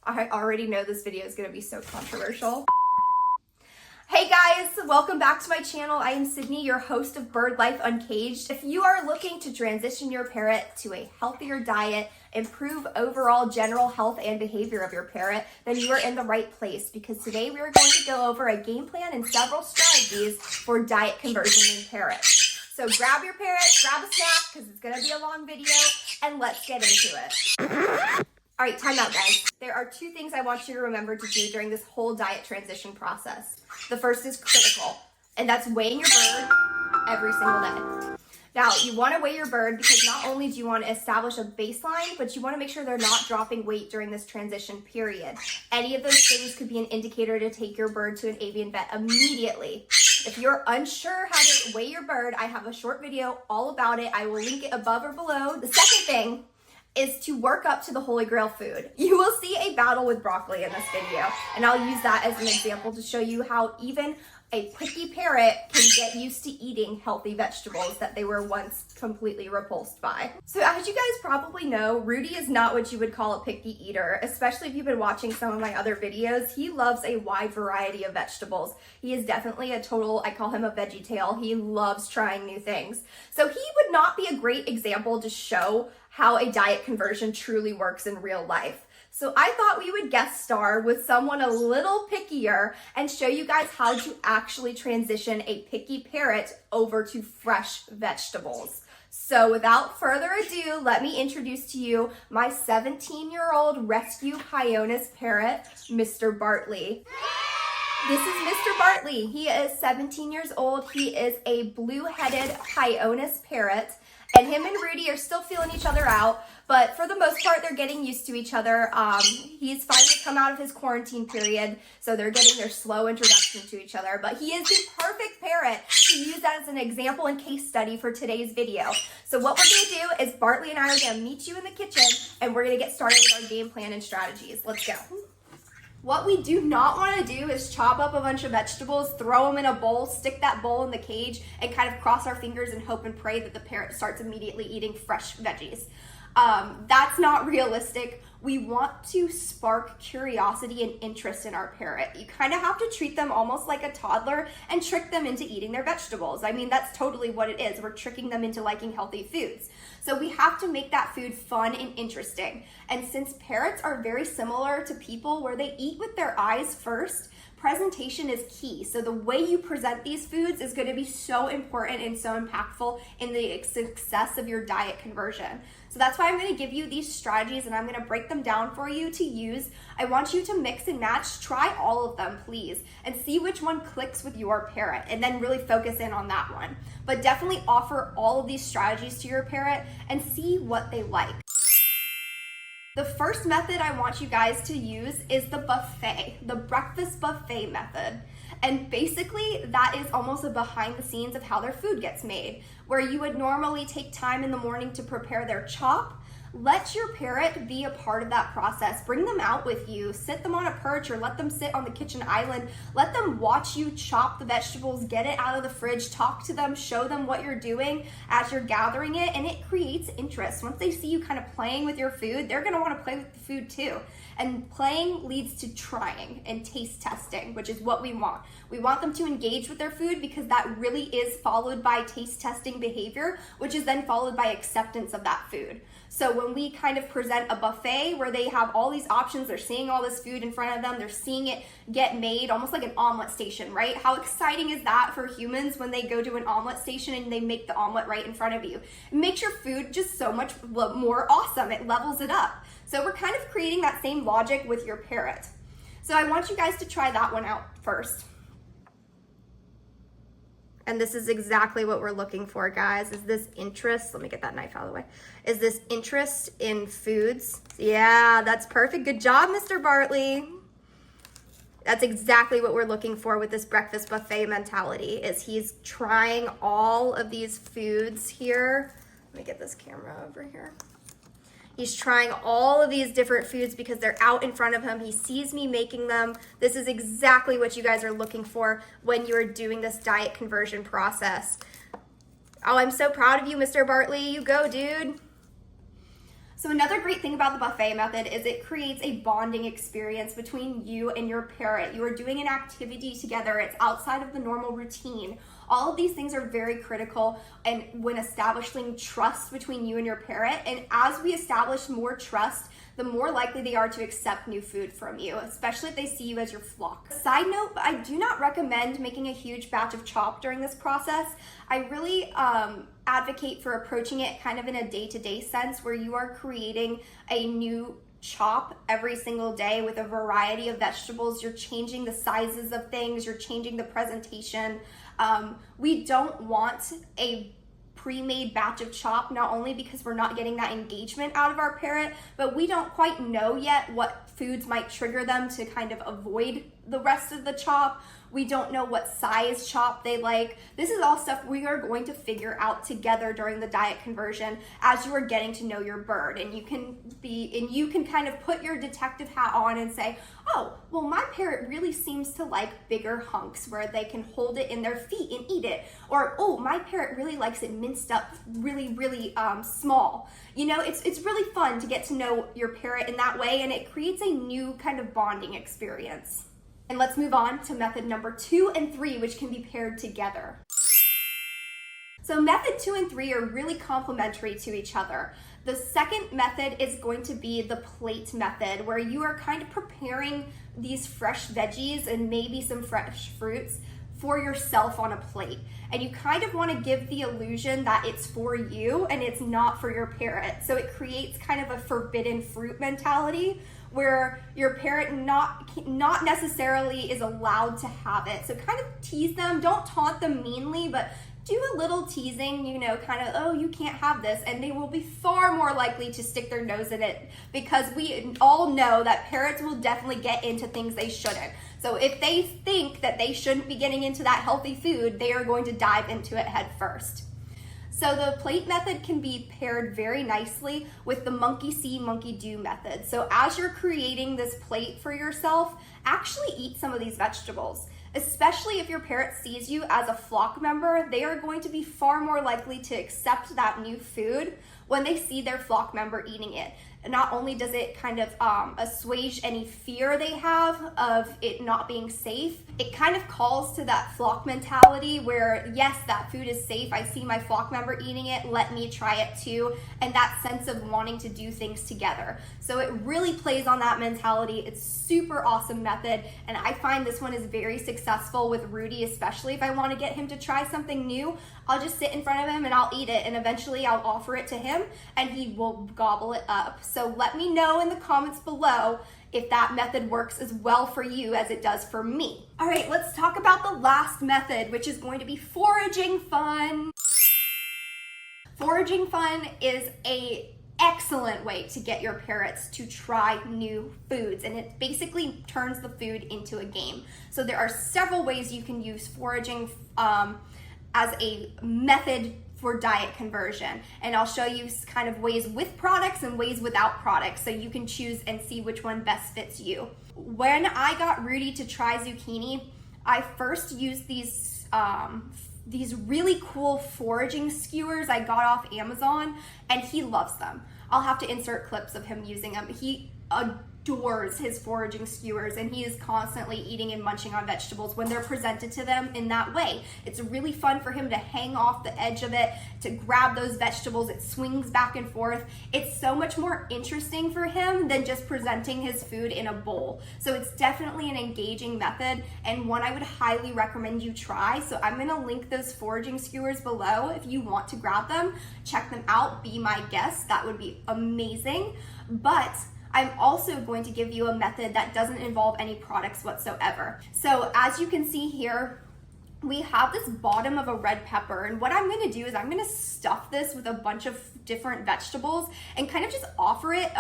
I already know this video is going to be so controversial. Hey guys, welcome back to my channel. I am Sydney, your host of Bird Life Uncaged. If you are looking to transition your parrot to a healthier diet, improve overall general health and behavior of your parrot, then you are in the right place, because today we are going to go over a game plan and several strategies for diet conversion in parrots. So grab your parrot, grab a snack, because it's going to be a long video, and let's get into it. All right, time out, guys. There are two things I want you to remember to do during this whole diet transition process. The first is critical, and that's weighing your bird every single day. Now, you want to weigh your bird because not only do you want to establish a baseline, but you want to make sure they're not dropping weight during this transition period. Any of those things could be an indicator to take your bird to an avian vet immediately. If you're unsure how to weigh your bird, I have a short video all about it. I will link it above or below. The second thing is to work up to the holy grail food. You will see a battle with broccoli in this video, and I'll use that as an example to show you how even a picky parrot can get used to eating healthy vegetables that they were once completely repulsed by. So as you guys probably know, Rudy is not what you would call a picky eater, especially if you've been watching some of my other videos. He loves a wide variety of vegetables. He is definitely a total, I call him a veggie tail. He loves trying new things. So he would not be a great example to show how a diet conversion truly works in real life. So I thought we would guest star with someone a little pickier and show you guys how to actually transition a picky parrot over to fresh vegetables. So without further ado, let me introduce to you my 17-year-old rescue Hyonis parrot, Mr. Bartley. This is Mr. Bartley. He is 17 years old. He is a blue-headed Hyonis parrot. And him and Rudy are still feeling each other out, but for the most part, they're getting used to each other. He's finally come out of his quarantine period, so they're getting their slow introduction to each other. But he is the perfect parrot to use as an example and case study for today's video. So what we're going to do is Bartley and I are going to meet you in the kitchen, and we're going to get started with our game plan and strategies. Let's go. What we do not want to do is chop up a bunch of vegetables, throw them in a bowl, stick that bowl in the cage, and kind of cross our fingers and hope and pray that the parrot starts immediately eating fresh veggies. That's not realistic. We want to spark curiosity and interest in our parrot. You kind of have to treat them almost like a toddler and trick them into eating their vegetables. I mean, that's totally what it is. We're tricking them into liking healthy foods. So we have to make that food fun and interesting. And since parrots are very similar to people where they eat with their eyes first, presentation is key. So the way you present these foods is going to be so important and so impactful in the success of your diet conversion. So that's why I'm going to give you these strategies and I'm going to break them down for you to use. I want you to mix and match, try all of them, please, and see which one clicks with your parrot and then really focus in on that one. But definitely offer all of these strategies to your parrot and see what they like. The first method I want you guys to use is the buffet, the breakfast buffet method. And basically that is almost a behind the scenes of how their food gets made, where you would normally take time in the morning to prepare their chop. Let your parrot be a part of that process. Bring them out with you, sit them on a perch or let them sit on the kitchen island. Let them watch you chop the vegetables, get it out of the fridge, talk to them, show them what you're doing as you're gathering it, and it creates interest. Once they see you kind of playing with your food, they're gonna wanna play with the food too. And playing leads to trying and taste testing, which is what we want. We want them to engage with their food because that really is followed by taste testing behavior, which is then followed by acceptance of that food. So when we kind of present a buffet where they have all these options, they're seeing all this food in front of them, they're seeing it get made, almost like an omelet station, right? How exciting is that for humans when they go to an omelet station and they make the omelet right in front of you? It makes your food just so much more awesome. It levels it up. So we're kind of creating that same logic with your parrot. So I want you guys to try that one out first. And this is exactly what we're looking for, guys, is this interest. Let me get that knife out of the way. Is this interest in foods? Yeah, that's perfect. Good job, Mr. Bartley. That's exactly what we're looking for with this breakfast buffet mentality, is he's trying all of these foods here. Let me get this camera over here. He's trying all of these different foods because they're out in front of him. He sees me making them. This is exactly what you guys are looking for when you're doing this diet conversion process. Oh, I'm so proud of you, Mr. Bartley. You go, dude. So another great thing about the buffet method is it creates a bonding experience between you and your parrot. You are doing an activity together. It's outside of the normal routine. All of these things are very critical and when establishing trust between you and your parrot. And as we establish more trust, the more likely they are to accept new food from you, especially if they see you as your flock. Side note, I do not recommend making a huge batch of chop during this process. I really advocate for approaching it kind of in a day-to-day sense where you are creating a new chop every single day with a variety of vegetables. You're changing the sizes of things, you're changing the presentation. We don't want a pre-made batch of chop, not only because we're not getting that engagement out of our parrot, but we don't quite know yet what foods might trigger them to kind of avoid the rest of the chop. We don't know what size chop they like. This is all stuff we are going to figure out together during the diet conversion as you are getting to know your bird. And you can kind of put your detective hat on and say, oh, well, my parrot really seems to like bigger hunks where they can hold it in their feet and eat it. Or, oh, my parrot really likes it minced up really, really small. You know, it's really fun to get to know your parrot in that way, and it creates a new kind of bonding experience. And let's move on to method number 2 and 3, which can be paired together. So method 2 and 3 are really complementary to each other. The second method is going to be the plate method, where you are kind of preparing these fresh veggies and maybe some fresh fruits for yourself on a plate. And you kind of want to give the illusion that it's for you and it's not for your parrot. So it creates kind of a forbidden fruit mentality where your parrot not necessarily is allowed to have it. So kind of tease them, don't taunt them meanly, but do a little teasing, you know, kind of, oh, you can't have this, and they will be far more likely to stick their nose in it, because we all know that parrots will definitely get into things they shouldn't. So if they think that they shouldn't be getting into that healthy food, they are going to dive into it head first. So the plate method can be paired very nicely with the monkey see, monkey do method. So as you're creating this plate for yourself, actually eat some of these vegetables. Especially if your parrot sees you as a flock member, they are going to be far more likely to accept that new food when they see their flock member eating it. Not only does it kind of assuage any fear they have of it not being safe, it kind of calls to that flock mentality where, yes, that food is safe. I see my flock member eating it. Let me try it too. And that sense of wanting to do things together. So it really plays on that mentality. It's super awesome method. And I find this one is very successful with Rudy, especially if I want to get him to try something new. I'll just sit in front of him and I'll eat it. And eventually I'll offer it to him and he will gobble it up. So let me know in the comments below if that method works as well for you as it does for me. All right, let's talk about the last method, which is going to be foraging fun. Foraging fun is an excellent way to get your parrots to try new foods, and it basically turns the food into a game. So there are several ways you can use foraging as a method for diet conversion, and I'll show you kind of ways with products and ways without products, so you can choose and see which one best fits you. When I got Rudy to try zucchini, I first used these really cool foraging skewers I got off Amazon, and he loves them. I'll have to insert clips of him using them. He adores his foraging skewers, and he is constantly eating and munching on vegetables when they're presented to them in that way. It's really fun for him to hang off the edge of it, to grab those vegetables. It swings back and forth. It's so much more interesting for him than just presenting his food in a bowl. So it's definitely an engaging method, and one I would highly recommend you try. So I'm gonna link those foraging skewers below if you want to grab them. Check them out, be my guest. That would be amazing. But I'm also going to give you a method that doesn't involve any products whatsoever. So as you can see here, we have this bottom of a red pepper, and what I'm gonna do is I'm gonna stuff this with a bunch of different vegetables and kind of just offer it,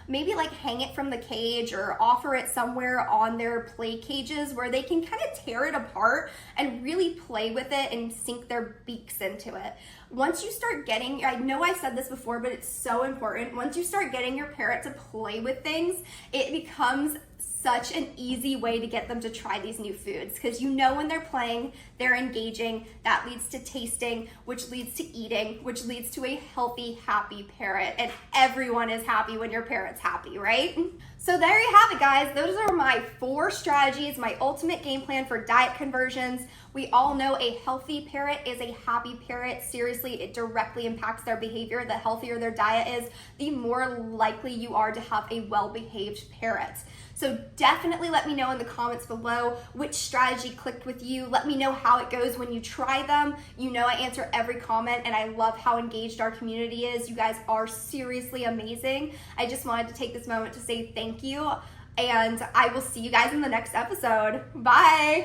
maybe like hang it from the cage or offer it somewhere on their play cages where they can kind of tear it apart and really play with it and sink their beaks into it. Once you start getting, I know I said this before, but it's so important. Once you start getting your parrot to play with things, it becomes such an easy way to get them to try these new foods, because you know when they're playing, they're engaging, that leads to tasting, which leads to eating, which leads to a healthy, happy parrot, and everyone is happy when your parrot's happy, right? So there you have it, guys. Those are my 4 strategies, my ultimate game plan for diet conversions. We all know a healthy parrot is a happy parrot. Seriously, it directly impacts their behavior. The healthier their diet is, the more likely you are to have a well-behaved parrot. So definitely let me know in the comments below which strategy clicked with you. Let me know how it goes when you try them. You know I answer every comment, and I love how engaged our community is. You guys are seriously amazing. I just wanted to take this moment to say thank you, and I will see you guys in the next episode. Bye!